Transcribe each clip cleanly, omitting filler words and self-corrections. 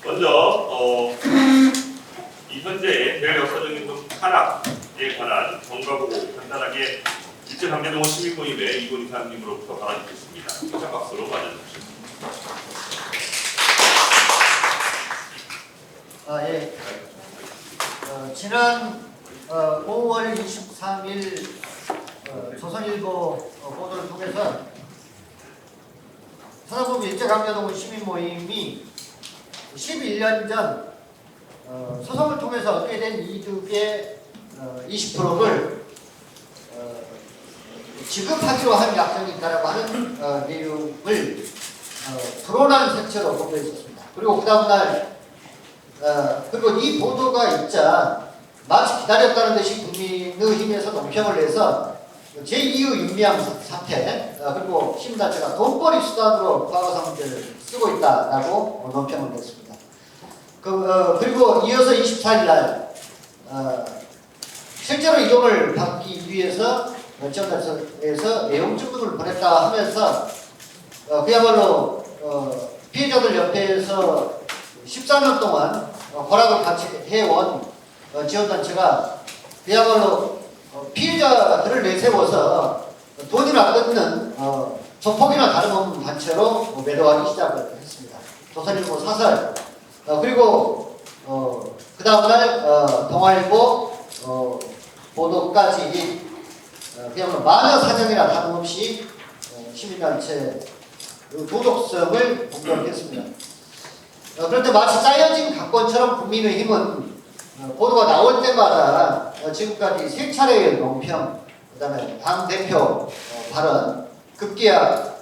먼저 이 현재 대외 역사적인 하락에 관한 경과보고 간단하게 일제강제동원 시민모임의 이곤 이사님으로부터 받아주겠습니다. 큰 박수로 맞아주십시오. 예. 지난 5월 23일 조선일보 보도를 통해서 서대문 일제강제동원 시민모임이 11년 전 소송을 통해서 얻게 된 이득의 20%를 지급하기로 한 약정이 있다라고 하는 내용을 불온한 색채로 보도했었습니다. 그리고 그 다음날 그리고 이 보도가 있자 마치 기다렸다는 듯이 국민의힘에서 논평을 내서 제2의 윤미향 사태 그리고 시민단체가 돈벌이 수단으로 과거사 문제를 쓰고 있다라고 논평을 냈습니다. 그리고 이어서 24일날 실제로 이동을 받기 위해서 전달서에서 내용 증명을 보냈다 하면서 그야말로 피해자들 옆에서 14년 동안 허락을 같이 해온 지원단체가 그야말로 피해자들을 내세워서 돈이나 끊는 조폭이나 다름없는 단체로 매도하기 시작을 했습니다. 조선일보 사설 그리고 그 다음날 동아일보 보도까지 그야말로 마녀 사냥이나 다름없이 시민단체 도덕성을 공격했습니다. 그런데 마치 짜여진 각본처럼 국민의힘은 보도가 나올 때마다 지금까지 3차례의 논평, 그 다음에 당대표 발언, 급기야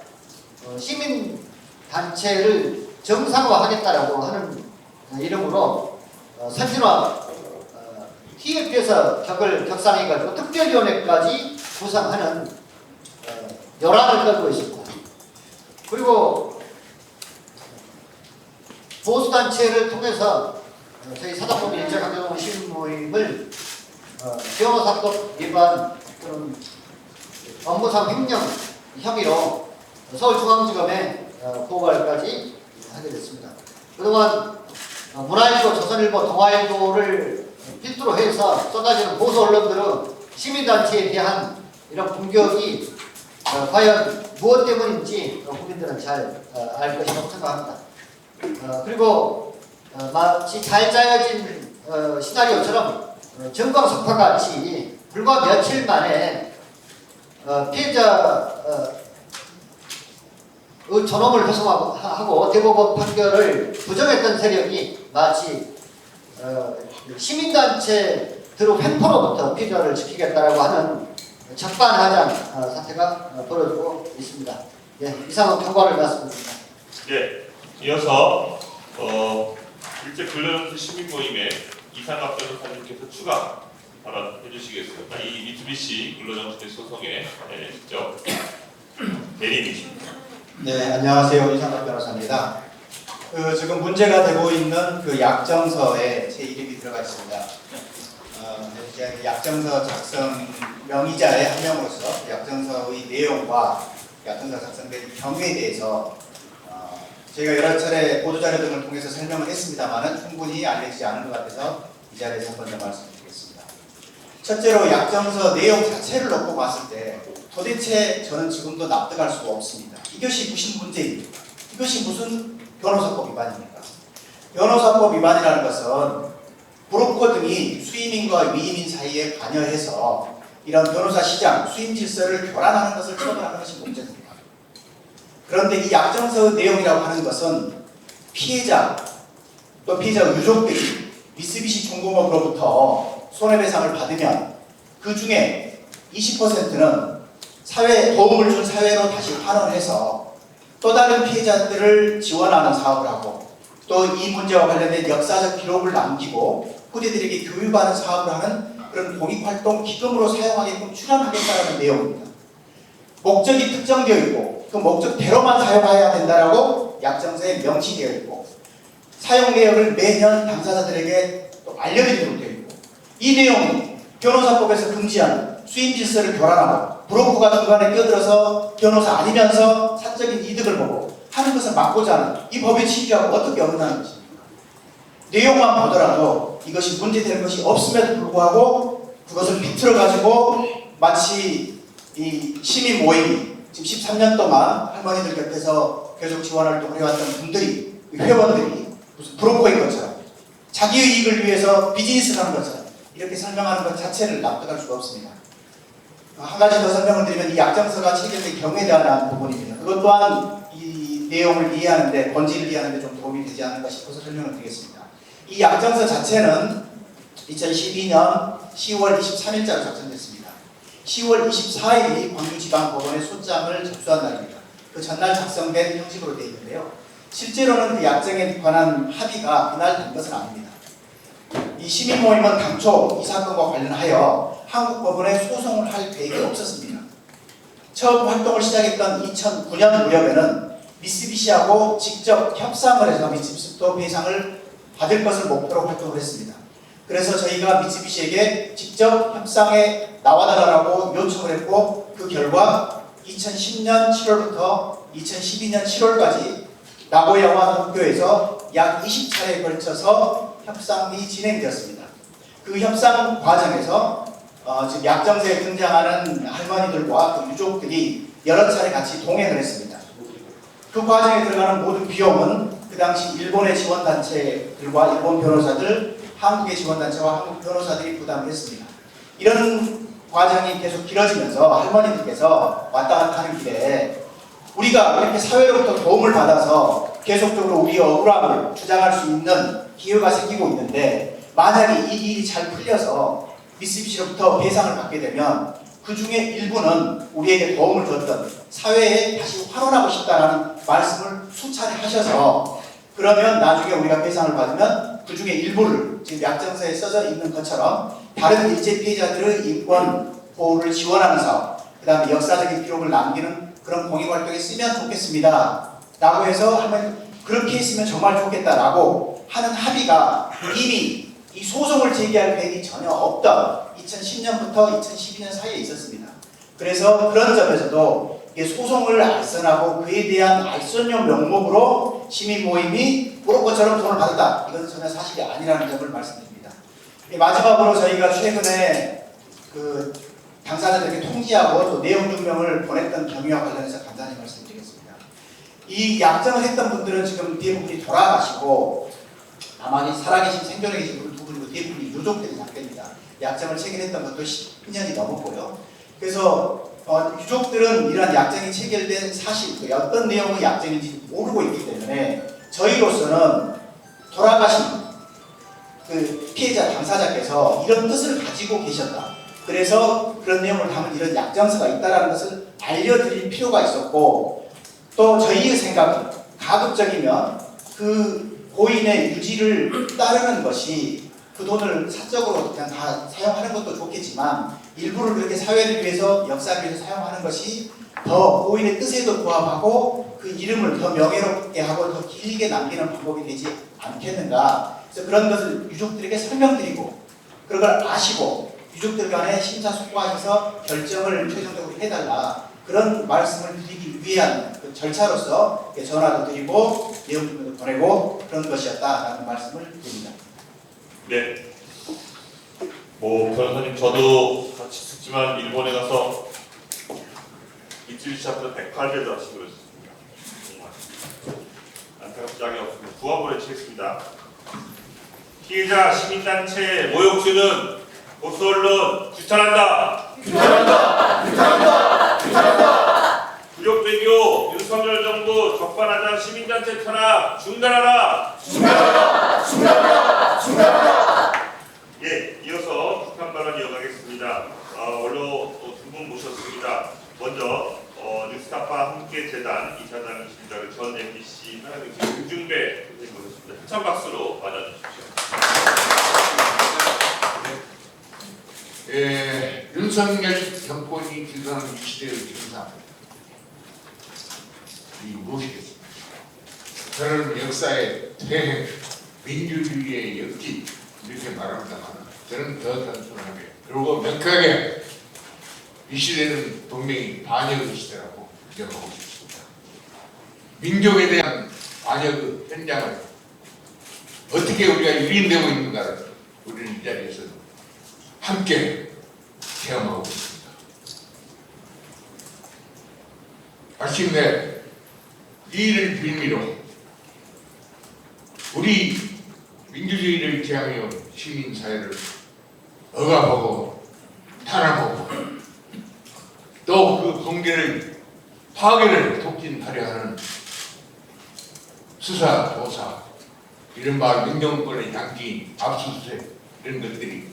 시민단체를 정상화하겠다라고 하는 이름으로 선진화 TF에서 격상해가지고 특별위원회까지 구성하는 요란을 떨고 있습니다. 그리고 보수단체를 통해서 저희 사단법인 일제강제동원 시민모임을 변호사법 위반 또는 업무상 횡령 혐의로 서울중앙지검에 고발까지 하게 됐습니다. 그동안 문화일보, 조선일보, 동아일보를 필두로 해서 쏟아지는 보수 언론들은 시민단체에 대한 이런 공격이 과연 무엇 때문인지 국민들은 잘 알 것이라고 생각합니다. 그리고 마치 잘 짜여진 시나리오처럼 전광석화 같이 불과 며칠 만에 피해자 존엄을 훼손하고 대법원 판결을 부정했던 세력이 마치 시민단체들의 횡포로부터 피해자를 지키겠다라고 하는 적반하장 사태가 벌어지고 있습니다. 예, 이상은 경과를 말씀드립니다. 네, 이어서 일제 근로연수 시민모임의 이상갑 변호사님께서 추가 발언해 주시겠습니다. 이 미쓰비시 근로정신의 소송의 직접 대리인이십니다. 네, 안녕하세요. 이상갑 변호사입니다. 지금 문제가 되고 있는 그 약정서에 제 이름이 들어가 있습니다. 이제 약정서 작성 명의자의 한 명으로서 약정서의 내용과 약정서 작성된 경위에 대해서 저희가 여러 차례 보도자료 등을 통해서 설명을 했습니다만 충분히 알려지지 않은 것 같아서 이 자리에서 한 번 더 말씀드리겠습니다. 첫째로 약정서 내용 자체를 놓고 봤을 때 도대체 저는 지금도 납득할 수가 없습니다. 이것이 무슨 문제입니까? 이것이 무슨 변호사법 위반입니까? 변호사법 위반이라는 것은 브로커 등이 수임인과 위임인 사이에 관여해서 이런 변호사 시장, 수임 질서를 교란하는 것을 처벌하는 것이 문제입니다. 그런데 이 약정서의 내용이라고 하는 것은 피해자, 또 피해자 유족들이 미쓰비시 중공업으로부터 손해배상을 받으면 그 중에 20%는 도움을 준 사회로 다시 환원해서 또 다른 피해자들을 지원하는 사업을 하고 또 이 문제와 관련된 역사적 기록을 남기고 후대들에게 교육하는 사업을 하는 그런 공익활동 기금으로 사용하게끔 출연하겠다는 내용입니다. 목적이 특정되어 있고 그 목적대로만 사용해야 된다라고 약정서에 명시되어 있고 사용 내역을 매년 당사자들에게 또 알려드리도록 되어 있고 이 내용은 변호사법에서 금지하는 수임 질서를 교란하고 브로커가 중간에 끼어들어서 변호사 아니면서 사적인 이득을 보고 하는 것을 막고자 하는 이 법의 취지하고 어떻게 어긋나는 것입니까? 내용만 보더라도 이것이 문제되는 것이 없음에도 불구하고 그것을 비틀어 가지고 마치 이 시민 모임이 지금 13년 동안 할머니들 곁에서 계속 지원 활동을 해왔던 분들이, 회원들이 무슨 브로커인 것처럼 자기의 이익을 위해서 비즈니스를 하는 것처럼 이렇게 설명하는 것 자체를 납득할 수가 없습니다. 한 가지 더 설명을 드리면 이 약정서가 체결된 경우에 대한 부분입니다. 그것 또한 이 내용을 이해하는데, 본질을 이해하는데 좀 도움이 되지 않을까 싶어서 설명을 드리겠습니다. 이 약정서 자체는 2012년 10월 23일자로 작성됐습니다. 10월 24일이 광주지방법원에 소장을 접수한 날입니다. 그 전날 작성된 형식으로 되어 있는데요. 실제로는 그 약정에 관한 합의가 그날 된 것은 아닙니다. 이 시민모임은 당초 이 사건과 관련하여 한국법원에 소송을 할 계획이 없었습니다. 처음 활동을 시작했던 2009년 무렵에는 미쓰비시하고 직접 협상을 해서 미쓰비시부터 배상을 받을 것을 목표로 활동을 했습니다. 그래서 저희가 미쓰비시에게 직접 협상에 나와달라고 요청을 했고, 그 결과 2010년 7월부터 2012년 7월까지 나고야와 도쿄에서 약 20차례에 걸쳐서 협상이 진행되었습니다. 그 협상 과정에서 지금 약정서에 등장하는 할머니들과 그 유족들이 여러 차례 같이 동행을 했습니다. 그 과정에 들어가는 모든 비용은 그 당시 일본의 지원단체들과 일본 변호사들, 한국의 지원단체와 한국 변호사들이 부담을 했습니다. 이런 과정이 계속 길어지면서 할머니들께서 왔다 갔다 하는 길에 우리가 이렇게 사회로부터 도움을 받아서 계속적으로 우리의 억울함을 주장할 수 있는 기회가 생기고 있는데, 만약에 이 일이 잘 풀려서 미쓰비시로부터 배상을 받게 되면 그 중에 일부는 우리에게 도움을 줬던 사회에 다시 환원하고 싶다라는 말씀을 수차례 하셔서, 그러면 나중에 우리가 배상을 받으면 그 중에 일부를 지금 약정서에 써져 있는 것처럼 다른 일제 피해자들의 인권 보호를 지원하는 사업, 그 다음에 역사적인 기록을 남기는 그런 공익활동에 쓰면 좋겠습니다 라고 해서 하면, 그렇게 했으면 정말 좋겠다라고 하는 합의가 이미 이 소송을 제기할 계획이 전혀 없던 2010년부터 2012년 사이에 있었습니다. 그래서 그런 점에서도 소송을 알선하고 그에 대한 알선료 명목으로 시민 모임이 브로커처럼 돈을 받았다, 이것은 전혀 사실이 아니라는 점을 말씀드립니다. 마지막으로 저희가 최근에 그 당사자들에게 통지하고 또 내용 증명을 보냈던 경위와 관련해서 간단히 말씀드리겠습니다. 이 약정을 했던 분들은 지금 대부분이 돌아가시고, 아마 살아계신 생존에 계신 분 두 분이고 대부분이 유족들이 잡힙니다. 약정을 체결했던 것도 10년이 넘었고요. 그래서 유족들은 이러한 약정이 체결된 사실, 어떤 내용의 약정인지 모르고 있기 때문에 저희로서는 돌아가신 그 피해자 당사자께서 이런 뜻을 가지고 계셨다, 그래서 그런 내용을 담은 이런 약정서가 있다는 것을 알려드릴 필요가 있었고, 또 저희의 생각은 가급적이면 그 고인의 유지를 따르는 것이, 그 돈을 사적으로 그냥 다 사용하는 것도 좋겠지만 일부를 그렇게 사회를 위해서, 역사를 위해서 사용하는 것이 더 고인의 뜻에도 부합하고 그 이름을 더 명예롭게 하고 더 길게 남기는 방법이 되지 않겠는가. 그래서 그런 것을 유족들에게 설명드리고, 그런 걸 아시고 유족들 간에 심사숙고하셔서 결정을 최종적으로 해달라, 그런 말씀을 드리기 위한 그 절차로서 전화도 드리고 내용 증명도 보내고 그런 것이었다라는 말씀을 드립니다. 네. 변호사님, 저도 같이 듣지만 일본에 가서 미쓰비시 앞에서 108대도 하시고 그랬습니다. 안타깝지 않게 없습니다. 부합을 해치겠습니다. 피해자 시민단체 모욕죄는 보수 언론 규탄한다. 규탄한다. 규탄한다. 규탄한다. 부역외교 윤석열 정부 적반하장 시민단체 탄압 중단하라. 중단하라. 중단하라. 중단하라. 예, 이어서 비판 발언 이어가겠습니다. 원로 또 두 분 모셨습니다. 먼저 뉴스타파 함께재단 이사장이십니다. 전 MBC 하나경제 김중배 선생님 모셨습니다. 한참 박수로 맞아주십시오. 윤석열 정권이 기도하는 이 시대의 경상, 이 무엇이겠습니까? 저는 역사의 퇴행, 민주주의의 역기, 이렇게 말합니다만, 저는 더 단순하게 그리고 명쾌하게 이 시대는 분명히 반역의 시대라고 기억하고 싶습니다. 민족에 대한 반역의 현장을 어떻게 우리가 유인되고 있는가를 우리는 이 자리에서 함께 체험하고 있습니다. 마침내 이 일을 빌미로 우리 민주주의를 지향해온 시민사회를 억압하고 탄압하고 또 그 공개를 파괴를 촉진하려 하는 수사, 조사, 이른바 민정권의 장기, 압수수색 이런 것들이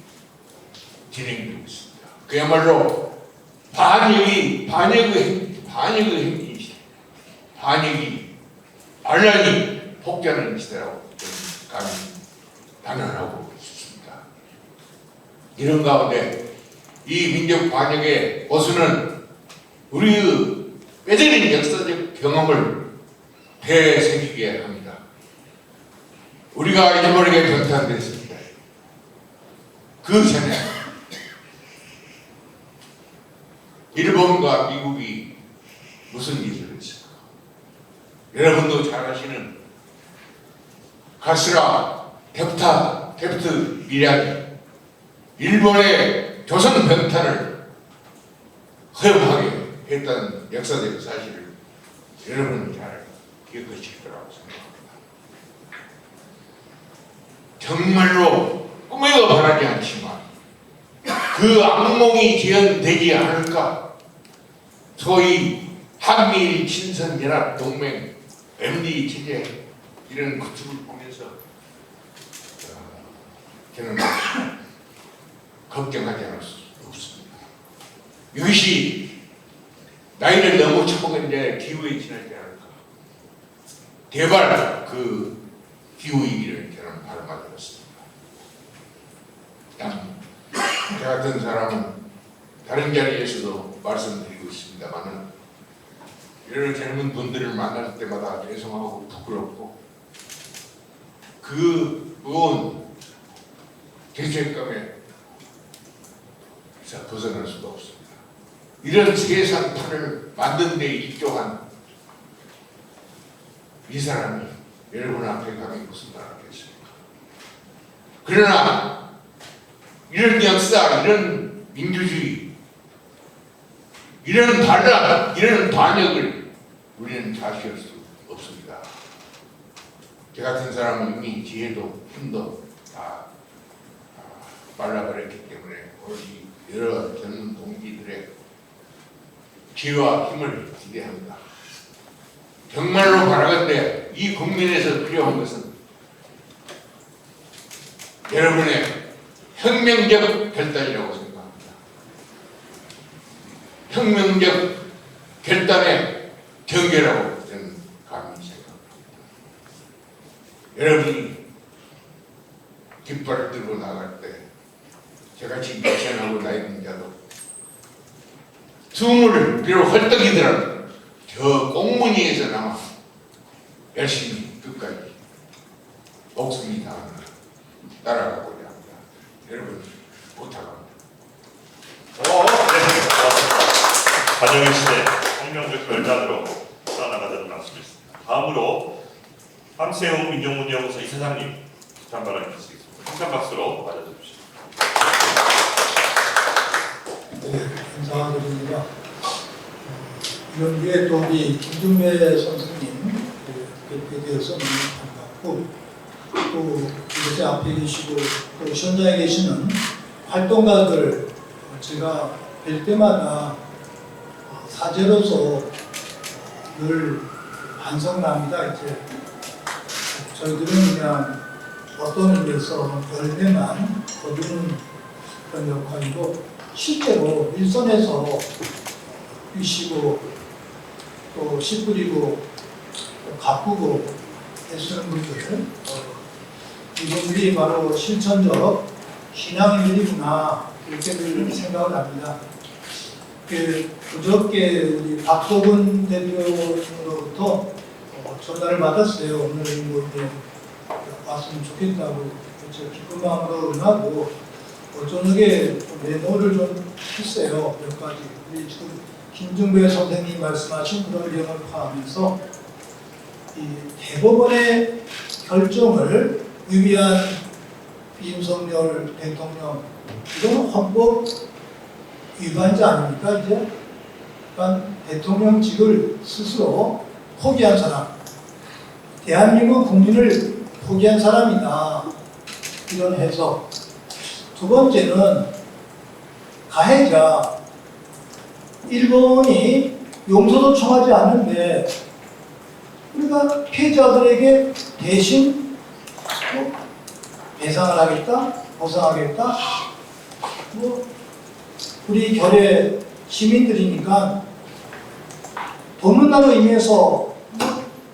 진행되고 있습니다. 그야말로 반역의 행진이시다. 반역이 반란이 폭주하는 시대라고 저는 감히 단언하고 싶습니다. 이런 가운데 이 민족 반역의 보수는 우리의 뼈저린 역사적 경험을 되새기게 합니다. 우리가 일본에게 병탄됐습니다. 그 전에 일본과 미국이 무슨 일을 했을까? 여러분도 잘 아시는 가스라 데프트 미량이 일본의 조선 병탄을 허용하게 했던 역사적 사실을 여러분은 잘 기억하실 거라고 생각합니다. 정말로 꿈에도 바라지 않지만 그 악몽이 지연되지 않을까? 소위 한미일 친선연합 동맹 MD 체제 이런 구축을 보면서 저는 걱정하지 않을 수 없습니다. 이것이 나이를 너무 처먹은 이제 기후에 지나지 않을까? 대발 그 기후위기를 저는 발음하였습니다. 저 같은 사람은 다른 자리에서도 말씀드리고 있습니다만은 이런 젊은 분들을 만날 때마다 죄송하고 부끄럽고 그 무거운 죄책감에 벗어날 수도 없습니다. 이런 세상판을 만든 데 일조한 이 사람이 여러분 앞에 감히 무슨 말 하겠습니까? 그러나 이런 역사, 이런 민주주의, 이런 반란, 이런 반역을 우리는 좌시할 수 없습니다. 저 같은 사람은 이미 지혜도 힘도 다 말라버렸기 때문에 오로지 여러 젊은 동지들의 지혜와 힘을 기대합니다. 정말로 바라건대 이 국민에서 필요한 것은 여러분의 혁명적 결단이라고 생각합니다. 혁명적 결단의 경계라고 저는 감히 생각합니다. 여러분이 깃발을 들고 나갈 때 저같이 미션하고 나이 든 자도 숨을 비록 헐떡이더라도 저 꽁무니에서나마 열심히 끝까지 목숨이 다하는 따라가고자 합니다. 여러분 부탁합니다. 반영의 시대 혁명적 결단으로 살아나가자는 말씀이었습니다. 다음으로 함세웅 민족문제연구소 이사장님 비탄 발언 주시겠습니다. 큰 박수로 맞아주십시오. 네, 감사드립니다. 이런 위에 또 우리 김중배 선생님 뵙게 되어서 너무 반갑고 또 이곳에 앞에 계시고 또 현장에 계시는 활동가들 제가 뵐 때마다 사제로서 늘 반성납니다. 이제 저희들은 그냥 어떤 의미에서 열매만 거두는 그런 역할이고 실제로 일선에서 뛰시고 또 씨 뿌리고 또 가꾸고 애쓰는 분들 이분들이 바로 실천적 신앙인들이구나 이렇게들 생각을 합니다. 그저께 우리 박소근 대표로부터 전화를 받았어요. 오늘 뭐 이제 왔으면 좋겠다고 그래서 기쁜 마음으로 응하고 저녁에 메모를 좀 했어요. 몇 가지 우리 지금 김중배 선생님 말씀하신 그런 내용을 포함해서 이 대법원의 결정을 위배한 윤석열 대통령, 이건 헌법 위반자 아닙니까? 이제 그러니까 대통령직을 스스로 포기한 사람, 대한민국 국민을 포기한 사람이다, 이런 해석. 두 번째는 가해자, 일본이 용서도 청하지 않는데 우리가 피해자들에게 대신 뭐 배상을 하겠다, 보상하겠다, 뭐 우리 결의 시민들이니까 돕는다는 의미에서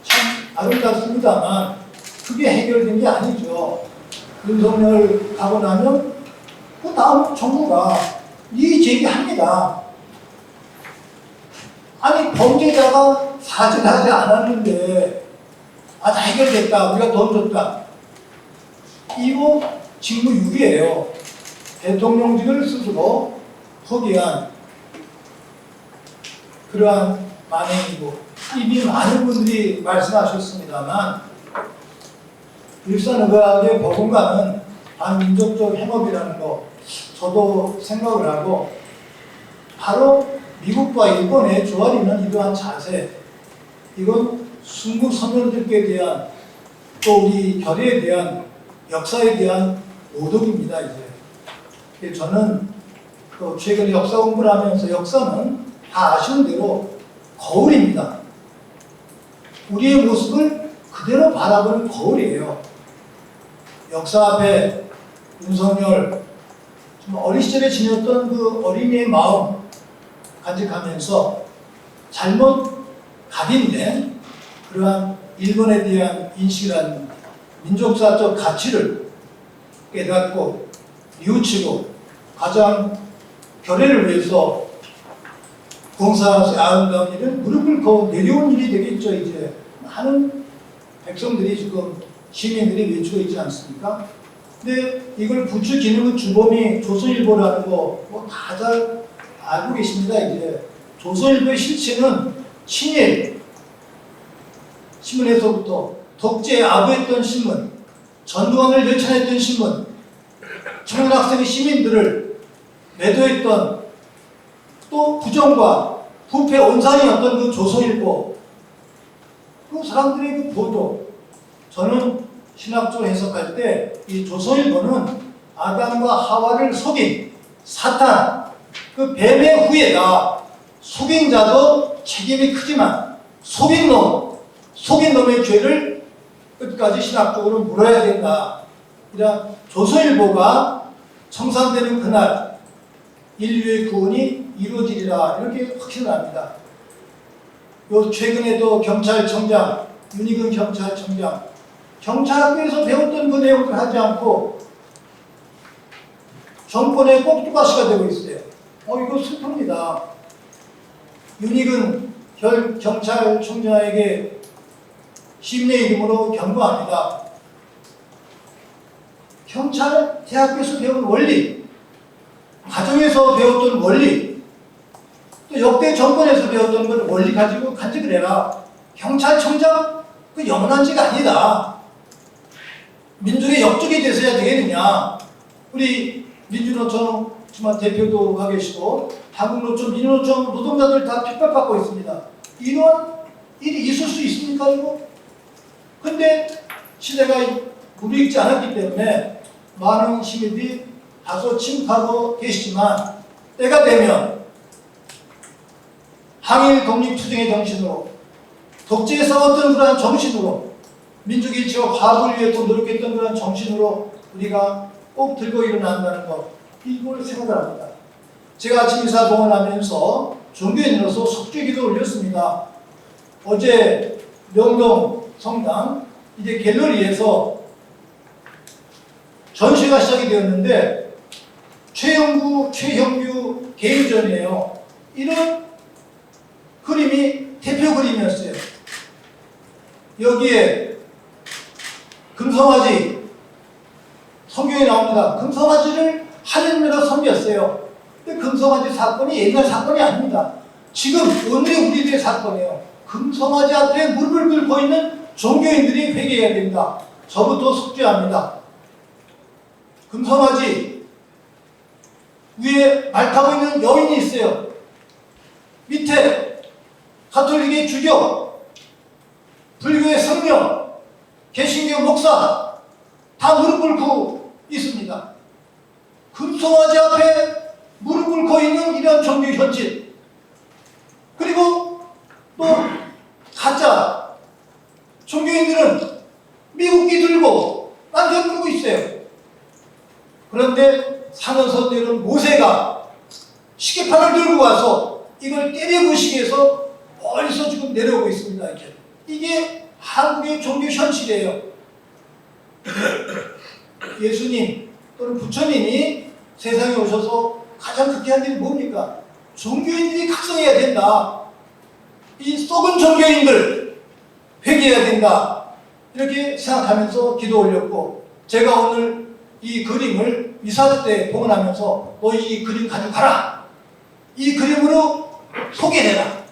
참 아름답습니다만 그게 해결된 게 아니죠. 윤석열 가고 나면 그 다음 정부가 이의 제기합니다. 아니 범죄자가 사죄하지 않았는데 다 해결됐다, 우리가 돈 줬다, 이거 직무유기예요. 대통령직을 스스로 포기한 그러한 만행이고, 이미 많은 분들이 말씀하셨습니다만 일산의학의 버금가는 반민족적 행업이라는 거 저도 생각을 하고, 바로 미국과 일본의 조아리는 이러한 자세, 이건 순국 선열들께 대한, 또 우리 결의에 대한, 역사에 대한 모독입니다. 이제 저는 최근에 역사 공부를 하면서 역사는 다 아시는 대로 거울입니다. 우리의 모습을 그대로 바라보는 거울이에요. 역사 앞에 윤석열 어린 시절에 지녔던 그 어린이의 마음 간직하면서 잘못 각인된 그러한 일본에 대한 인식이라는 민족사적 가치를 깨닫고 뉘우치고 가장 결의를 위해서 봉사하는 아름다운 일은 무릎을 꿇고 내려온 일이 되겠죠. 이제 많은 백성들이 지금 시민들이 외치고 있지 않습니까? 근데 이걸 부추기는 주범이 조선일보라는 거 뭐 다 잘 알고 계십니다. 이제 조선일보의 실체는 친일 신문에서부터 독재에 아부했던 신문, 전두환을 열찬했던 신문, 청년학생의 시민들을 매도했던, 또 부정과 부패 온상이었던 그 조선일보, 그 사람들의 그 보도, 저는 신학적으로 해석할 때 이 조선일보는 아담과 하와를 속인 사탄, 그 뱀의 후예다. 속인 자도 책임이 크지만 속인 놈의 죄를 끝까지 신학적으로 물어야 된다. 이런 조선일보가 청산되는 그날 인류의 구원이 이루어지리라, 이렇게 확신을 합니다. 요 최근에도 경찰청장, 윤희근 경찰청장, 경찰학교에서 배웠던 그 내용을 하지 않고 정권의 꼭두가시가 되고 있어요. 이거 슬픕니다. 윤희근 경찰청장에게 시민의 이름으로 경고합니다. 경찰 대학교에서 배운 원리, 가정에서 배웠던 원리, 또 역대 정권에서 배웠던 걸 원리 가지고 간직을 해라. 경찰청장 그 영원한 지가 아니다. 민족의 역적이 되셔야 되겠느냐. 우리 민주노총 대표도 가 계시고 한국노총, 민주노총 노동자들 다 핍박받고 있습니다. 이런 일이 있을 수 있습니까 이거? 근데 시대가 무르익지 않았기 때문에 많은 시민들이 다소 침묵하고 계시지만, 때가 되면 항일 독립투쟁의 정신으로, 독재에 싸웠던 그러한 정신으로, 민족 일치와 화합을 위해 또 노력했던 그런 정신으로 우리가 꼭 들고 일어난다는 것, 이걸 생각합니다. 제가 아침 인사 봉헌하면서 종교인으로서 속죄기도 올렸습니다. 어제 명동 성당 이제 갤러리에서 전시가 시작이 되었는데 최형규 개인전이에요. 이런 그림이 대표 그림이었어요. 여기에 금성아지 성경에 나옵니다. 금성아지를 하느님이라 섬겼어요. 근데 금성아지 사건이 옛날 사건이 아닙니다. 지금 오늘의 우리들의 사건이에요. 금성아지 앞에 무릎을 꿇고 있는 종교인들이 회개해야 됩니다. 저부터 속죄합니다. 금성아지 위에 말 타고 있는 여인이 있어요. 밑에 가톨릭의 주교, 불교의 성령, 개신교 목사 다 무릎 꿇고 있습니다. 금송아지 앞에 무릎 꿇고 있는 이런 종교 현실, 그리고 또 가짜 종교인들은 미국기 들고 완전 들고 있어요. 그런데 상어선들은 모세가 시계판을 들고 와서 이걸 때려부시기 위해서 멀리서 지금 내려오고 있습니다. 이게 한국의 종교 현실이에요. 예수님 또는 부처님이 세상에 오셔서 가장 극대한 일이 뭡니까? 종교인들이 각성해야 된다. 이 썩은 종교인들 회개해야 된다. 이렇게 생각하면서 기도 올렸고, 제가 오늘 이 그림을 미사 때 봉헌하면서 너 이 그림 가져가라. 이 그림으로 소개해라.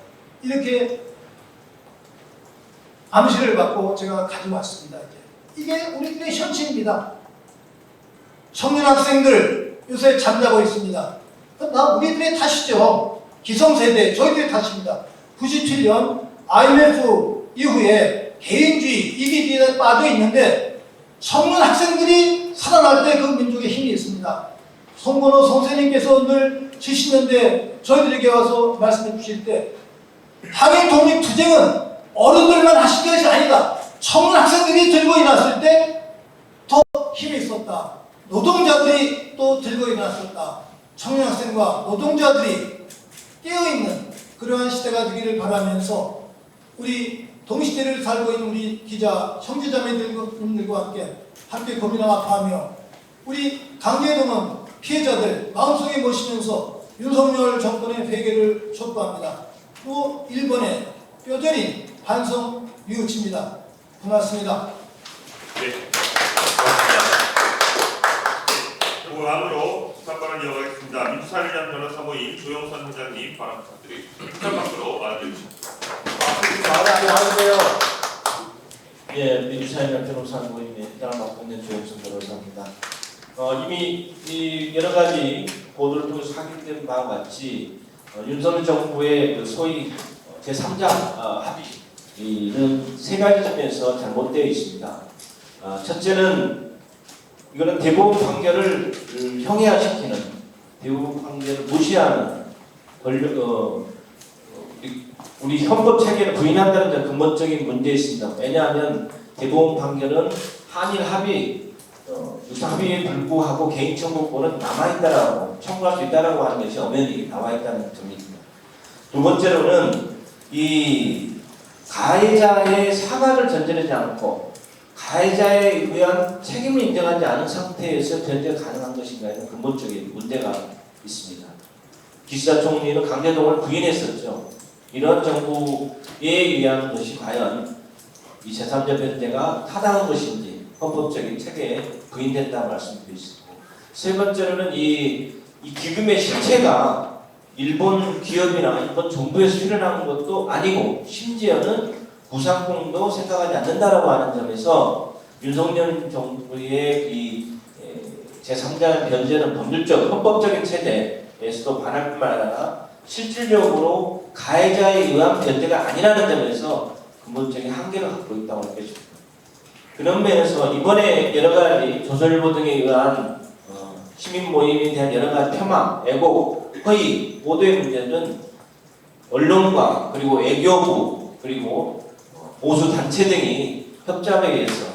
이렇게 암시를 받고 제가 가져왔습니다. 이게 우리들의 현실입니다. 청년 학생들 요새 잠자고 있습니다. 다 우리들의 탓이죠. 기성세대, 저희들의 탓입니다. 97년 IMF 이후에 개인주의, 이기주의에 빠져 있는데 청년 학생들이 살아날 때 그 민족의 힘이 있습니다. 송건호 선생님께서 늘 70년대 저희들에게 와서 말씀해 주실 때 항일 독립 투쟁은 어른들만 하신 것이 아니다. 청년 학생들이 들고 일어났을 때 더 힘이 있었다. 노동자들이 또 들고 일어났었다. 청년 학생과 노동자들이 깨어있는 그러한 시대가 되기를 바라면서 우리 동시대를 살고 있는 우리 기자, 형제자매들과 함께 고민하고 아파하며 우리 강제동원 피해자들 마음속에 모시면서 윤석열 정권의 회개를 촉구합니다. 또 일본의 뼈저린 반성 뉘우칩니다. 고맙습니다. 네, 고맙습니다. 다음으로 수사발언 이어가겠습니다. 민주사를 위한 변호사 모임 조영선 회장님 발언 부탁드리겠습니다. 수사 밖으로 나와주십시오. 안녕하세요. 예, 민주사회랑 변호사 모임의 회장을 맡고 있는 조영선 변호사입니다. 이미 이 여러 가지 보도를 통해서 확인된 바와 같이 윤석열 정부의 그 소위 제3자 합의는 세 가지 점에서 잘못되어 있습니다. 첫째는 이거는 대법원 판결을 형해화시키는, 대법원 판결을 무시하는 우리 헌법 체계를 부인한다는 데 근본적인 문제 있습니다. 왜냐하면 대법원 판결은 한일 합의, 유사 합의에 불구하고 개인 청구권은 남아있다라고 청구할 수 있다라고 하는 것이 엄연히 나와있다는 점입니다. 두 번째로는 이 가해자의 사과를 전제하지 않고 가해자에 의한 책임을 인정하지 않은 상태에서 변제가 가능한 것인가에는 근본적인 문제가 있습니다. 기시다 총리는 강제동원을 부인했었죠. 이런 정부에 의한 것이 과연 이 제3자 변제가 타당한 것인지 헌법적인 체계에 부인된다고 말씀드리겠습니다. 세 번째로는 이 기금의 실체가 일본 기업이나 일본 정부에서 수련한 것도 아니고 심지어는 구상공도 생각하지 않는다라고 하는 점에서 윤석열 정부의 이 제3자 변제는 법률적 헌법적인 체제에서도 반할 뿐만 아니라 실질적으로 가해자에 의한 변제가 아니라는 점에서 근본적인 한계를 갖고 있다고 느껴집니다. 그런 면에서 이번에 여러 가지 조선일보 등에 의한 시민 모임에 대한 여러 가지 폄하, 왜곡, 허위, 보도의 문제는 언론과 그리고 외교부 그리고 보수 단체 등이 협잡에 의해서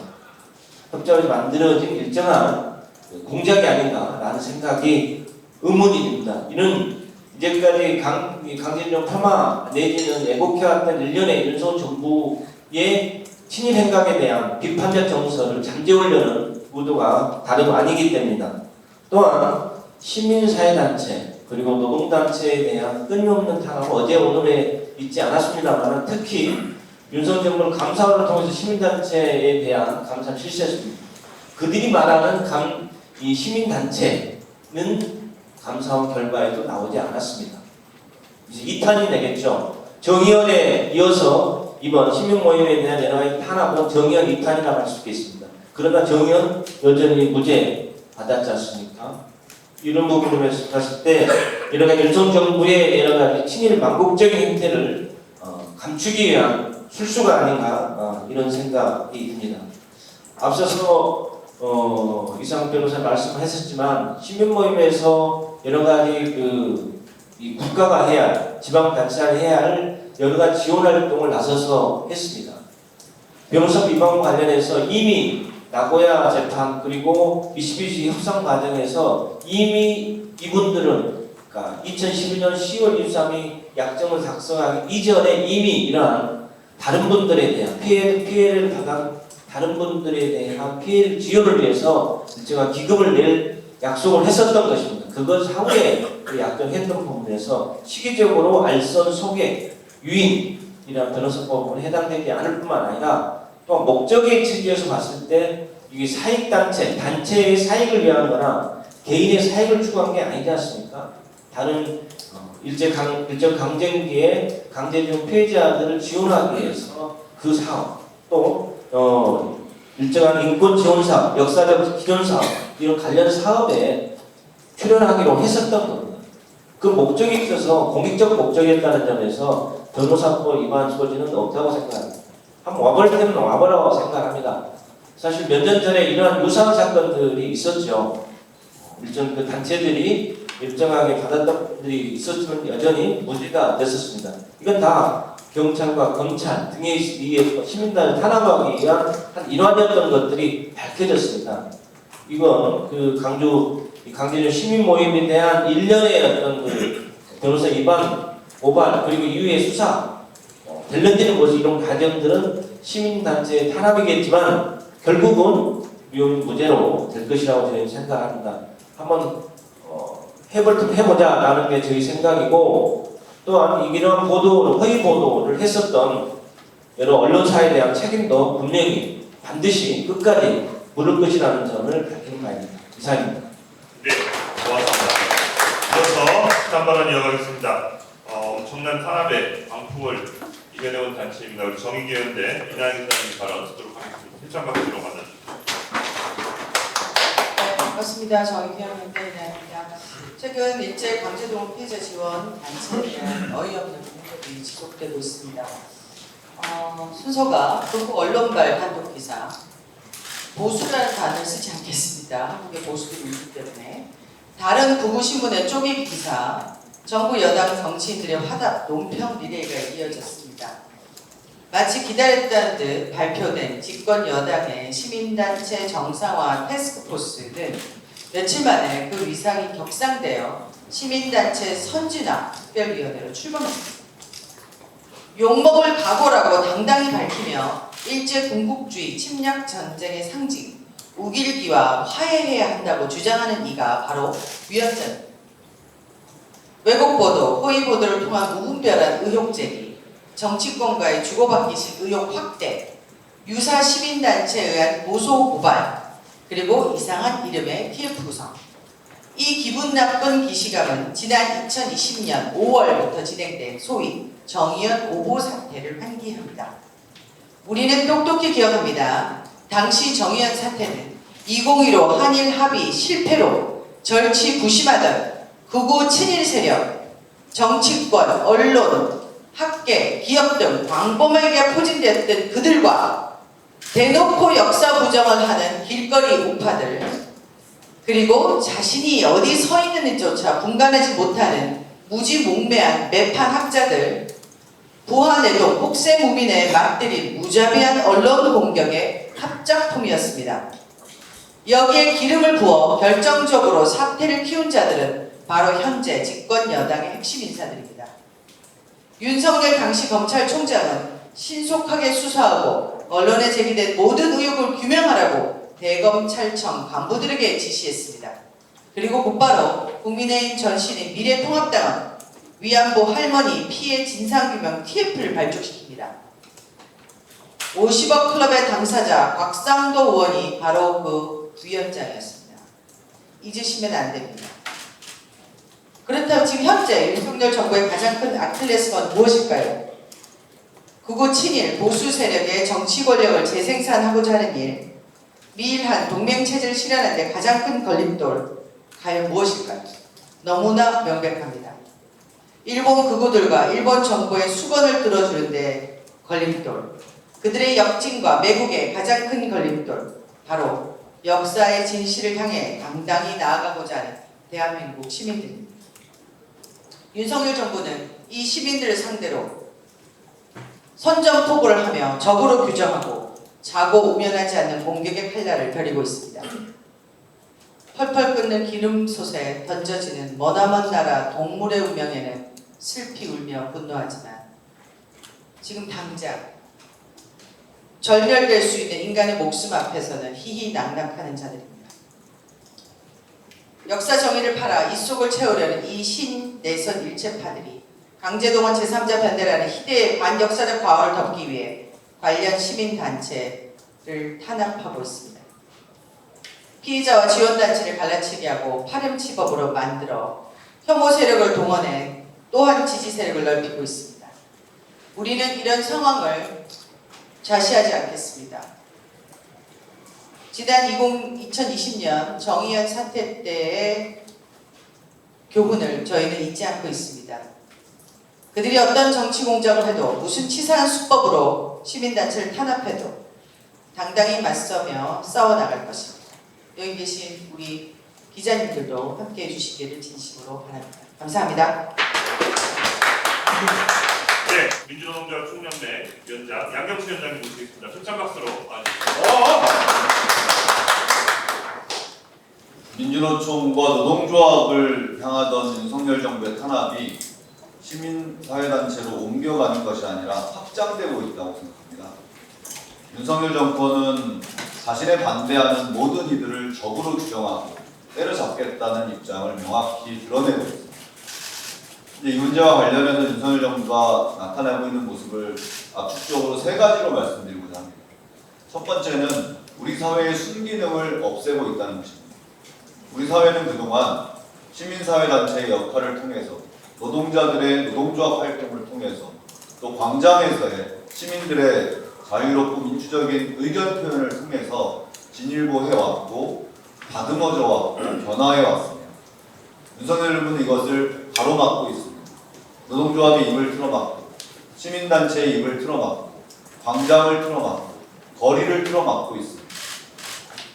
만들어진 일정한 공작이 아닌가라는 생각이 의문이 듭니다. 이는 이제까지 강제징용 폄하 내지는 왜곡해왔던 일련의 윤석열 정부의 친일 행각에 대한 비판적 정서를 잠재우려는 의도가 다름 아니기 때문이다. 또한 시민사회단체 그리고 노동단체에 대한 끊임없는 탄압은 어제 오늘에 있지 않았습니다만 특히 윤석열 정부는 감사원을 통해서 시민단체에 대한 감사를 실시했습니다. 그들이 말하는 이 시민단체는 감사원 결과에도 나오지 않았습니다. 이제 2탄이 되겠죠. 정의원에 이어서 이번 시민 모임에 대한 여러 가지 탄압은 정의연 이탄이라고 할 수 있겠습니다. 그러나 정의연 여전히 무죄 받았지 않습니까? 이런 부분으로 봤을 때 여러 가지 일본 정부의 여러 가지 친일 망국적인 행태를 감추기 위한 술수가 아닌가 이런 생각이 듭니다. 앞서서 이상욱 변호사 말씀하셨지만 시민 모임에서 여러 가지 이 국가가 해야 할, 지방단체가 해야 할 여러 가지 지원 활동을 나서서 했습니다. 변호사 비방 관련해서 이미 나고야 재판 그리고 미쓰비시 협상 과정에서 이미 이분들은 그러니까 2012년 10월 23일 약정을 작성하기 이전에 이미 이러한 다른 분들에 대한 피해를 받은 다른 분들에 대한 피해를 지원을 위해서 제가 기금을 낼 약속을 했었던 것입니다. 그것 사후에 그 약정했던 부분에서 시기적으로 알선 소개 유인이라는 변호사법으로 해당되지 않을 뿐만 아니라 또 목적의 취지에서 봤을 때 이게 사익단체, 단체의 사익을 위한 거나 개인의 사익을 추구한 게 아니지 않습니까? 다른 일제 강점기에 강제징용 피해자들을 지원하기 위해서 그 사업 또 일정한 인권 지원 사업, 역사적 기존 사업 이런 관련 사업에 출연하기로 했었던 겁니다. 그 목적에 있어서 공익적 목적이었다는 점에서 변호사법 위반 소지는 없다고 생각합니다. 한번 와볼 때는 와보라고 생각합니다. 사실 몇 년 전에 이러한 유사한 사건들이 있었죠. 일정 그 단체들이 일정하게 받았던 분들이 있었지만 여전히 무죄가 됐었습니다. 이건 다 경찰과 검찰 등에 의해 시민단을 탄압하기 위한 한 일환이었던 것들이 밝혀졌습니다. 이건 그 강제징용 시민 모임에 대한 일련의 어떤 그 변호사 위반, 고발 그리고 이후의 수사 관련되는 것이 이런 과정들은 시민단체의 탄압이겠지만 결국은 무죄로 될 것이라고 저희는 생각합니다. 한번 해보자라는 게 저희 생각이고 또한 이런 허위 보도를 했었던 여러 언론사에 대한 책임도 분명히 반드시 끝까지 물을 것이라는 점을 밝히는 바입니다. 이상입니다. 네, 고맙습니다. 이어서 단발언 이어가겠습니다. 엄청난 탄압의 방풍을 이겨내온 단체입니다. 우리 정의기현대 이나영 기자님 발언 듣도록 하겠습니다. 실장 박수로 만나주십시오. 네, 반갑습니다. 정의기현대 이나영입니다. 최근 일제 강제동원 피해자 지원 단체에 대한 어이없는 공격이 지속되고 있습니다. 순서가 동북 언론발 단독 기사, 보수라는 단어를 쓰지 않겠습니다. 한국의 보수들이 있기 때문에 다른 구구신문의 쪼개기 기사, 정부 여당 정치인들의 화답, 논평 리레이가 이어졌습니다. 마치 기다렸다는 듯 발표된 집권 여당의 시민단체 정상화 태스크포스는 며칠 만에 그 위상이 격상되어 시민단체 선진화 특별위원회로 출범했습니다. 욕먹을 각오라고 당당히 밝히며 일제 군국주의 침략 전쟁의 상징 우길기와 화해해야 한다고 주장하는 이가 바로 위원장입니다. 왜곡 보도, 허위 보도를 통한 무분별한 의혹 제기, 정치권과의 주고받기식 의혹 확대, 유사 시민단체에 의한 고소 고발, 그리고 이상한 이름의 TF 구성. 이 기분 나쁜 기시감은 지난 2020년 5월부터 진행된 소위 정의연 오보 사태를 환기합니다. 우리는 똑똑히 기억합니다. 당시 정의연 사태는 2015 한일 합의 실패로 절치부심하던 극우 친일 세력, 정치권, 언론, 학계, 기업 등 광범위하게 포진되었던 그들과 대놓고 역사 부정을 하는 길거리 우파들, 그리고 자신이 어디 서 있는지조차 분간하지 못하는 무지몽매한 매판 학자들, 부하내동 혹세무민에 맞들인 무자비한 언론 공격의 합작품이었습니다. 여기에 기름을 부어 결정적으로 사태를 키운 자들은 바로 현재 집권 여당의 핵심 인사들입니다. 윤석열 당시 검찰총장은 신속하게 수사하고 언론에 제기된 모든 의혹을 규명하라고 대검찰청 간부들에게 지시했습니다. 그리고 곧바로 국민의힘 전신인 미래통합당은 위안부 할머니 피해 진상규명 TF를 발족시킵니다. 50억 클럽의 당사자 곽상도 의원이 바로 그 위원장이었습니다. 잊으시면 안 됩니다. 그렇다면 지금 현재 윤석열 정부의 가장 큰 아킬레스건은 무엇일까요? 그 극우 친일 보수 세력의 정치 권력을 재생산하고자 하는 일, 미일한 동맹체제를 실현하는 데 가장 큰 걸림돌 과연 무엇일까요? 너무나 명백합니다. 일본 극우들과 일본 정부의 수건을 들어주는데 걸림돌, 그들의 역진과 매국의 가장 큰 걸림돌, 바로 역사의 진실을 향해 당당히 나아가고자 하는 대한민국 시민들입니다. 윤석열 정부는 이 시민들을 상대로 선전포고를 하며 적으로 규정하고 자고 우면하지 않는 공격의 칼날을 벼리고 있습니다. 펄펄 끓는 기름솥에 던져지는 머나먼 나라 동물의 운명에는 슬피 울며 분노하지만 지금 당장 절멸될 수 있는 인간의 목숨 앞에서는 희희낙낙하는 자들입니다. 역사 정의를 팔아 이 속을 채우려는 이 신내선 일체파들이 강제동원 제3자 변대라는 희대의 반역사적 과오를 덮기 위해 관련 시민단체를 탄압하고 있습니다. 피의자와 지원단체를 갈라치게 하고 파렴치법으로 만들어 혐오 세력을 동원해 또한 지지 세력을 넓히고 있습니다. 우리는 이런 상황을 좌시하지 않겠습니다. 지난 2020년 정의연 사태 때의 교훈을 저희는 잊지 않고 있습니다. 그들이 어떤 정치 공작을 해도 무슨 치사한 수법으로 시민단체를 탄압해도 당당히 맞서며 싸워나갈 것입니다. 여기 계신 우리 기자님들도 함께해 주시기를 진심으로 바랍니다. 감사합니다. 네, 민주노동자 총연대 위원장 양경수 위원장님 모시겠습니다. 철창 박수로 맞아주십시오. 민주노총과 노동조합을 향하던 윤석열 정부의 탄압이 시민사회단체로 옮겨가는 것이 아니라 확장되고 있다고 생각합니다. 윤석열 정권은 자신에 반대하는 모든 이들을 적으로 규정하고 때려잡겠다는 입장을 명확히 드러내고 있습니다. 이 문제와 관련해서 윤석열 정부가 나타내고 있는 모습을 압축적으로 세 가지로 말씀드리고자 합니다. 첫 번째는 우리 사회의 순기능을 없애고 있다는 것입니다. 우리 사회는 그동안 시민사회단체의 역할을 통해서 노동자들의 노동조합 활동을 통해서 또 광장에서의 시민들의 자유롭고 민주적인 의견 표현을 통해서 진일보해왔고 다듬어져왔고 변화해왔습니다. 윤석열 정부는 이것을 가로막고 있습니다. 노동조합의 입을 틀어막고 시민단체의 입을 틀어막고 광장을 틀어막고 거리를 틀어막고 있습니다.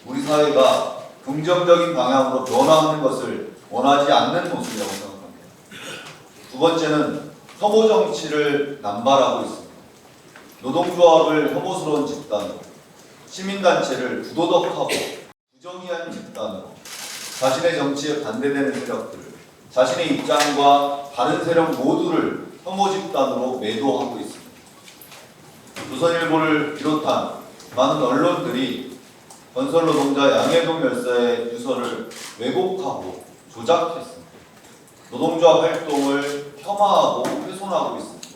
우리 사회가 긍정적인 방향으로 변화하는 것을 원하지 않는 모습이라고 생각합니다. 두 번째는 혐오 정치를 남발하고 있습니다. 노동조합을 혐오스러운 집단으로, 시민단체를 부도덕하고 부정의한 집단으로, 자신의 정치에 반대되는 세력들을, 자신의 입장과 다른 세력 모두를 혐오 집단으로 매도하고 있습니다. 조선일보를 비롯한 많은 언론들이 건설노동자 양해동 열사의 유서를 왜곡하고 조작했습니다. 노동조합 활동을 폄하하고 훼손하고 있습니다.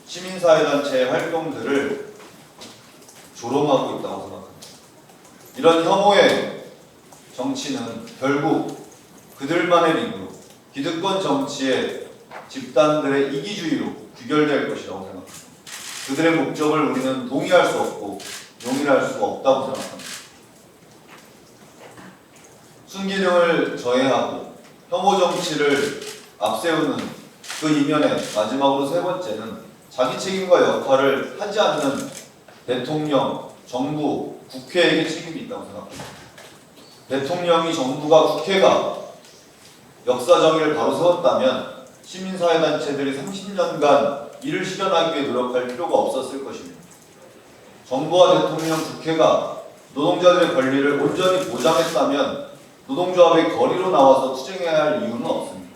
시민사회단체의 활동들을 조롱하고 있다고 생각합니다. 이런 혐오의 정치는 결국 그들만의 리그로 기득권 정치의 집단들의 이기주의로 귀결될 것이라고 생각합니다. 그들의 목적을 우리는 동의할 수 없고 용인할 수가 없다고 생각합니다. 순기능을 저해하고 혐오 정치를 앞세우는 그 이면에 마지막으로 세 번째는 자기 책임과 역할을 하지 않는 대통령, 정부, 국회에게 책임이 있다고 생각합니다. 대통령이, 정부가, 국회가 역사 정의를 바로 세웠다면 시민사회단체들이 30년간 이를 실현하기 위해 노력할 필요가 없었을 것입니다. 정부와 대통령, 국회가 노동자들의 권리를 온전히 보장했다면 노동조합의 거리로 나와서 투쟁해야 할 이유는 없습니다.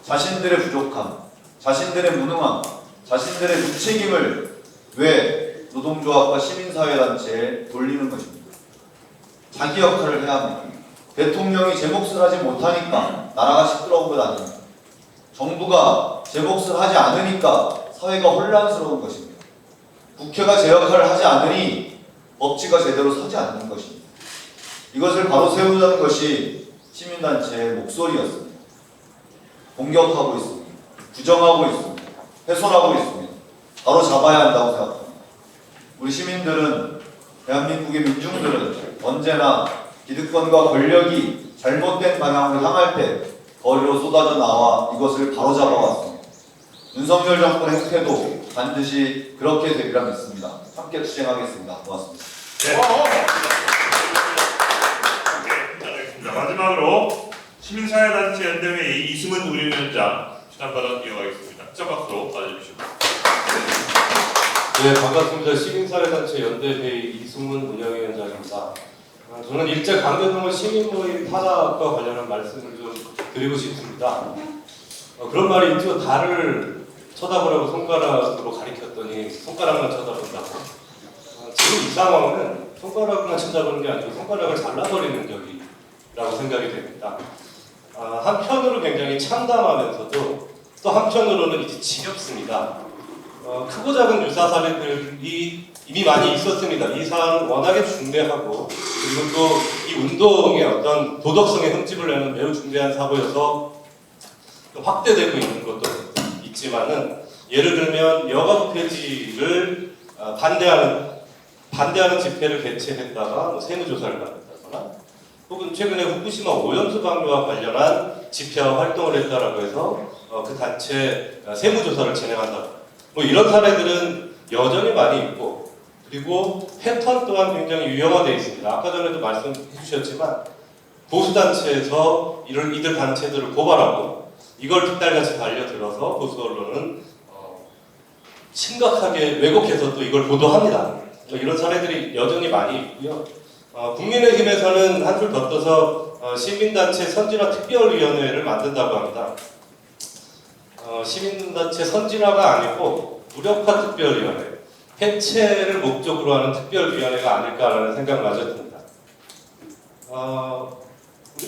자신들의 부족함, 자신들의 무능함, 자신들의 무책임을 왜 노동조합과 시민사회단체에 돌리는 것입니다. 자기 역할을 해야 합니다. 대통령이 제 몫을 하지 못하니까 나라가 시끄러운 것 아닙니다. 정부가 제 몫을 하지 않으니까 사회가 혼란스러운 것입니다. 국회가 제 역할을 하지 않으니 법치가 제대로 서지 않는 것입니다. 이것을 바로 세우자는 것이 시민단체의 목소리였습니다. 공격하고 있습니다. 부정하고 있습니다. 훼손하고 있습니다. 바로 잡아야 한다고 생각합니다. 우리 시민들은, 대한민국의 민중들은 언제나 기득권과 권력이 잘못된 방향으로 향할 때 거리로 쏟아져 나와 이것을 바로잡아왔습니다. 윤석열 정권 행태도 반드시 그렇게 되리라 믿습니다. 함께 투쟁하겠습니다. 고맙습니다. 네. 네, 마지막으로 시민사회단체 연대회의 이승은 우리위원장 지난번은 이어가겠습니다. 시작박수로 맞아주시고. 네, 반갑습니다. 시민사회단체 연대회의 이승문 운영위원장입니다. 저는 일제강점기 시민모임 탄압과 관련한 말씀을 좀 드리고 싶습니다. 그런 말이 있죠. 달을 쳐다보라고 손가락으로 가리켰더니 손가락만 쳐다본다고. 지금 이 상황은 손가락만 쳐다보는 게 아니고 손가락을 잘라버리는 격이라고 생각이 됩니다. 한편으로 굉장히 참담하면서도 또 한편으로는 이제 지겹습니다. 크고 작은 유사 사례들이 이미 많이 있었습니다. 이 사안은 워낙에 중대하고 그리고 또 이 운동의 어떤 도덕성의 흠집을 내는 매우 중대한 사고여서 확대되고 있는 것도 있지만은 예를 들면 여가부 폐지를 반대하는 집회를 개최했다가 뭐 세무조사를 받았다거나 혹은 최근에 후쿠시마 오염수 방류와 관련한 집회와 활동을 했다라고 해서 그 단체 세무조사를 진행한다. 뭐 이런 사례들은 여전히 많이 있고 그리고 패턴 또한 굉장히 유형화되어 있습니다. 아까 전에도 말씀해 주셨지만 보수단체에서 이들 단체들을 고발하고 이걸 뒷달같이 달려들어서 보수 언론은 심각하게 왜곡해서 또 이걸 보도합니다. 이런 사례들이 여전히 많이 있고요. 국민의힘에서는 한술 더 떠서 시민단체 선진화 특별위원회를 만든다고 합니다. 시민단체 선진화가 아니고 무력화 특별위원회, 해체를 목적으로 하는 특별위원회가 아닐까라는 생각마저 듭니다.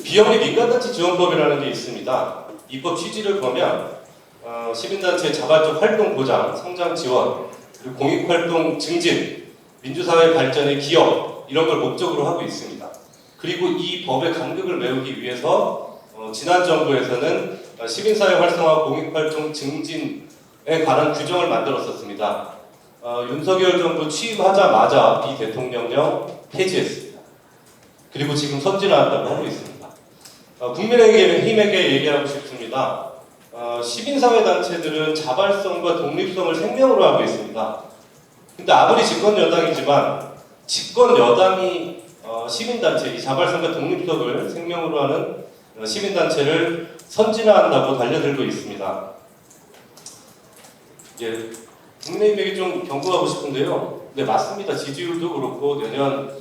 비영리 민간단체 지원법이라는 게 있습니다. 이 법 취지를 보면 시민단체 자발적 활동 보장, 성장 지원, 그리고 공익활동 증진, 민주사회 발전의 기여 이런 걸 목적으로 하고 있습니다. 그리고 이 법의 간극을 메우기 위해서 지난 정부에서는 시민사회 활성화 공익활동 증진에 관한 규정을 만들었었습니다. 윤석열 정부 취임하자마자 이 대통령령 폐지했습니다. 그리고 지금 선진화한다고 하고 있습니다. 국민의힘에게 얘기하고 싶습니다. 시민사회단체들은 자발성과 독립성을 생명으로 하고 있습니다. 근데 아무리 집권여당이지만 집권여당이 시민단체, 이 자발성과 독립성을 생명으로 하는 시민단체를 선진화한다고 달려들고 있습니다. 예, 국민의힘에게 좀 경고하고 싶은데요. 네, 맞습니다. 지지율도 그렇고 내년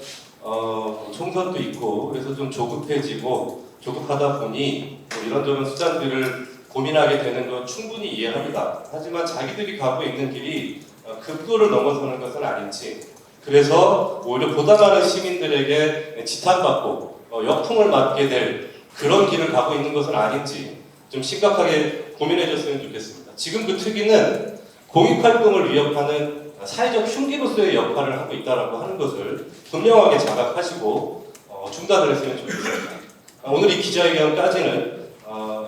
총선도 있고 그래서 좀 조급하다 보니 뭐 이런저런 수단들을 고민하게 되는 건 충분히 이해합니다. 하지만 자기들이 가고 있는 길이 급도를 넘어서는 것은 아닌지 그래서 오히려 보다 많은 시민들에게 지탄받고 역풍을 맞게 될 그런 길을 가고 있는 것은 아닌지 좀 심각하게 고민해줬으면 좋겠습니다. 지금 그 특위는 공익활동을 위협하는 사회적 흉기로서의 역할을 하고 있다고 하는 것을 분명하게 자각하시고 중단을 했으면 좋겠습니다. 오늘 이 기자회견까지는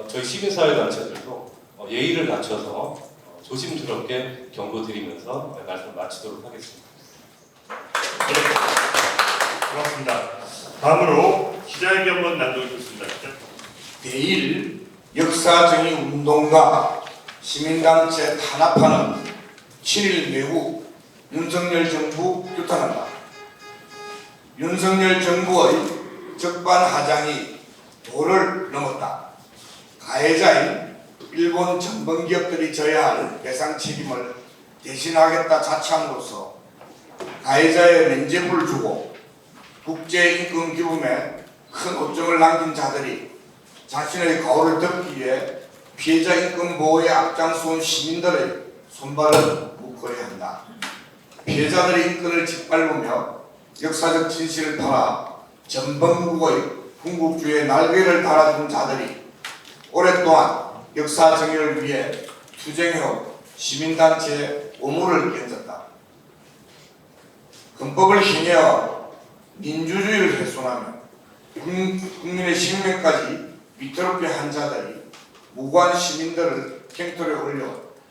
저희 시민사회단체들도 예의를 갖춰서 조심스럽게 경고드리면서 말씀 마치도록 하겠습니다. 네, 고맙습니다. 다음으로 기자회견문 낭독해주겠습니다. 내일 역사적인 운동가 시민단체 탄압하는 7일 매후 윤석열 정부 규탄한다. 윤석열 정부의 적반하장이 도를 넘었다. 가해자인 일본 전범기업들이 져야 할 배상 책임을 대신하겠다 자처함으로써 가해자의 면죄부를 주고 국제인권기금에 큰 업적을 남긴 자들이 자신의 거울을 덮기 위해 피해자 인권 보호에 앞장서온 시민들의 손발을 묶어야 한다. 피해자들의 인권을 짓밟으며 역사적 진실을 팔아 전범국의 군국주의의 날개를 달아준 자들이 오랫동안 역사 정의를 위해 투쟁해온 시민단체의 오물을 깨졌다. 헌법을 행해와 민주주의를 훼손하며 국민의 생명까지 위태롭게 한 자들이 무고한 시민들을 갱토에 올려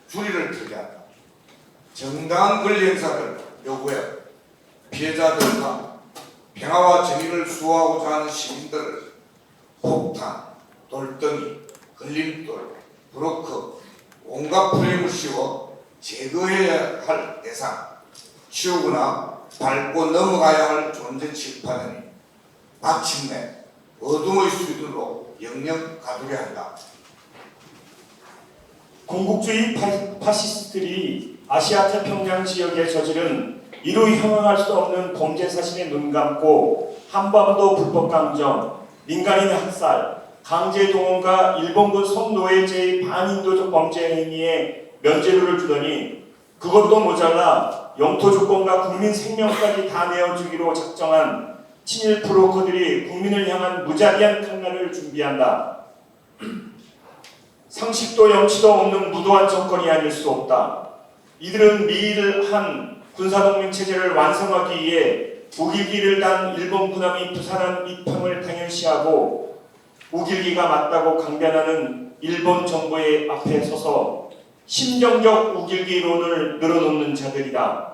주리를 틀게 한다. 정당한 권리 행사를 요구해 피해자들과 평화와 정의를 수호하고자 하는 시민들을 폭탄, 돌덩이, 걸림돌, 브로커, 온갖 프레임을 씌워 제거해야 할 대상, 치우거나 밟고 넘어가야 할 존재 칠판이니 마침내 어둠의 수준으로 영영 가두게 한다. 군국주의 파시스트들이 아시아 태평양 지역에 저지른 이루 형용할 수 없는 범죄 사실에 눈 감고 한반도 불법 강정, 민간인 학살, 강제 동원과 일본군 성노예제의 반인도적 범죄 행위에 면죄부를 주더니 그것도 모자라 영토 주권과 국민 생명까지 다 내어주기로 작정한 친일 브로커들이 국민을 향한 무자비한 칼날을 준비한다. 상식도 염치도 없는 무도한 정권이 아닐 수 없다. 이들은 미일을 한 군사동맹 체제를 완성하기 위해 우길기를 단 일본 군함이 부산한 입항을 당연시하고 우길기가 맞다고 강변하는 일본 정부의 앞에 서서 심정적 우길기론을 늘어놓는 자들이다.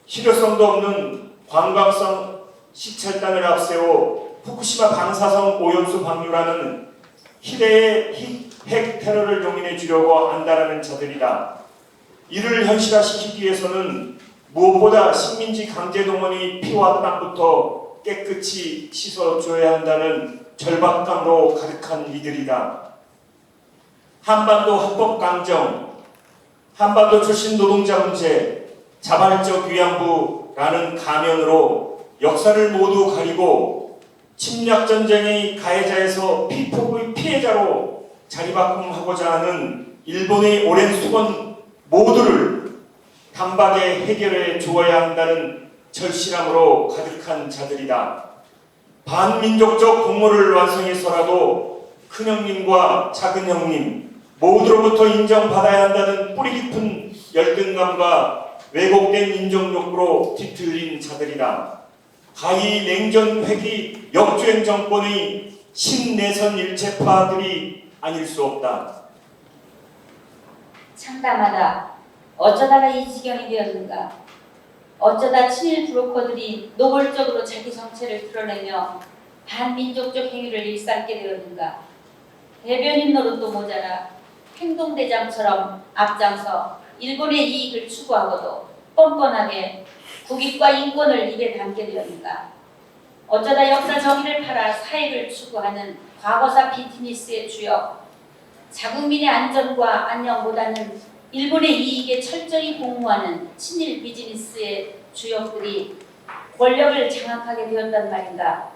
실효성도 없는 관광성 시찰단을 앞세워 후쿠시마 방사성 오염수 방류라는 희대의 핵 테러를 용인해 주려고 안다라는 자들이다. 이를 현실화시키기 위해서는 무엇보다 식민지 강제동원이 피와 땀부터 깨끗이 씻어줘야 한다는 절박감으로 가득한 이들이다. 한반도 합법 강정, 한반도 출신 노동자 문제, 자발적 위안부라는 가면으로 역사를 모두 가리고 침략전쟁의 가해자에서 피폭의 피해자로 자리바꿈하고자 하는 일본의 오랜 수건 모두를 단박에 해결해 주어야 한다는 절실함으로 가득한 자들이다. 반민족적 공모를 완성해서라도 큰형님과 작은형님 모두로부터 인정받아야 한다는 뿌리 깊은 열등감과 왜곡된 인정욕구로 뒤틀린 자들이다. 가히 냉전 회기 역주행 정권의 신내선 일체파들이 아닐 수 없다. 참담하다. 어쩌다가 이 지경이 되었는가. 어쩌다 친일 브로커들이 노골적으로 자기 정체를 드러내며 반민족적 행위를 일삼게 되었는가. 대변인 노릇도 모자라 행동대장처럼 앞장서 일본의 이익을 추구하고도 뻔뻔하게 국익과 인권을 입에 담게 되었는가. 어쩌다 역사 정의를 팔아 사익을 추구하는 과거사 비즈니스의 주역, 자국민의 안전과 안녕보다는 일본의 이익에 철저히 공모하는 친일 비즈니스의 주역들이 권력을 장악하게 되었단 말인가.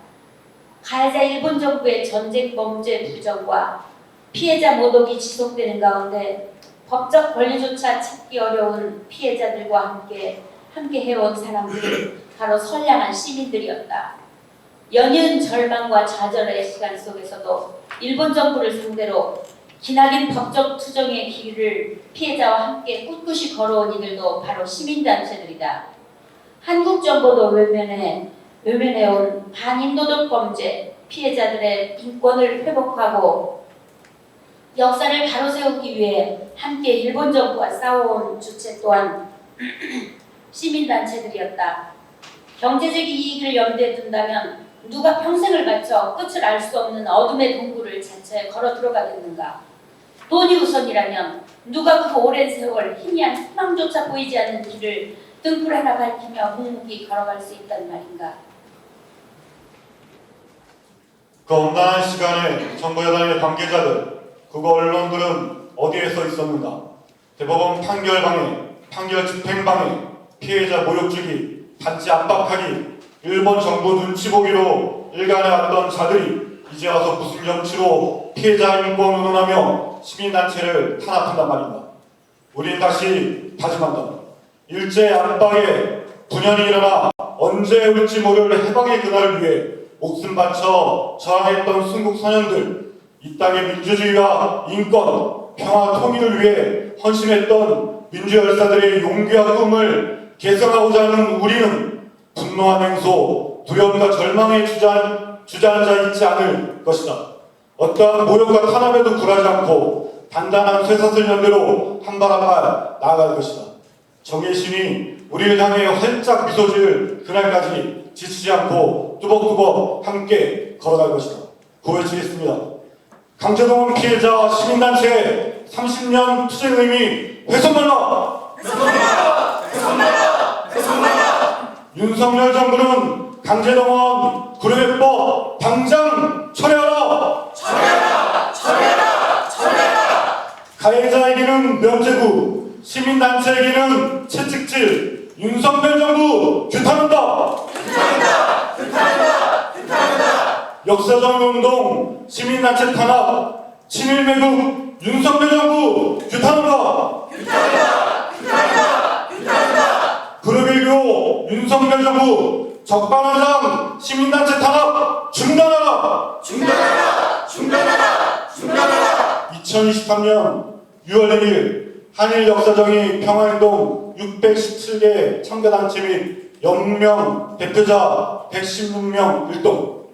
가해자 일본 정부의 전쟁 범죄 부정과 피해자 모독이 지속되는 가운데 법적 권리조차 찾기 어려운 피해자들과 함께 해온 사람들이 바로 선량한 시민들이었다. 연이은 절망과 좌절의 시간 속에서도 일본 정부를 상대로 기나긴 법적 투정의 길을 피해자와 함께 꿋꿋이 걸어온 이들도 바로 시민단체들이다. 한국 정부도 외면해온 반인도적 범죄 피해자들의 인권을 회복하고 역사를 바로세우기 위해 함께 일본 정부와 싸워온 주체 또한 시민단체들이었다. 경제적 이익을 염두에 둔다면 누가 평생을 바쳐 끝을 알 수 없는 어둠의 동굴을 자체에 걸어 들어가겠는가? 돈이 우선이라면 누가 그 오랜 세월 희미한 희망조차 보이지 않는 길을 등불 하나 밝히며 묵묵히 걸어갈 수 있단 말인가? 그 엄난한 시간에 정부 여당의 관계자들, 국어 언론들은 어디에 서 있었는가? 대법원 판결방해, 판결 집행방해, 피해자 모욕주기, 단지 압박하기, 일본 정부 눈치 보기로 일관해왔던 자들이 이제 와서 무슨 염치로 피해자 인권 운운하며 시민단체를 탄압한단 말인가. 우린 다시 다짐한다. 일제 압박에 분연이 일어나 언제 올지 모를 해방의 그날을 위해 목숨 바쳐 저항했던 순국 선현들, 이 땅의 민주주의와 인권, 평화, 통일을 위해 헌신했던 민주열사들의 용기와 꿈을 계승하고자 하는 우리는 분노한 행소, 두려움과 절망에 주저앉아 있지 않을 것이다. 어떠한 모욕과 탄압에도 굴하지 않고 단단한 쇠사슬 연대로 한 발 한 발 나아갈 것이다. 정의신이 우리를 향해 활짝 미소 지을 그날까지 지치지 않고 뚜벅뚜벅 함께 걸어갈 것이다. 고해치겠습니다. 강제동원 피해자 시민단체 30년 투쟁 의미 훼손말라! 윤석열 정부는 강제동원 구류회법 당장 철회하라! 가해자에게는 면죄부, 시민단체에게는 채찍질, 윤석열 정부 규탄한다! 역사정의운동, 시민단체 탄압, 친일매국, 윤석열 정부 규탄한다! 그룹일교 윤석열 정부 적반하장 시민단체 탄압 중단하라! 2023년 6월 1일 한일 역사정의 평화행동 617개 참가단체 및 연명 대표자 116명 일동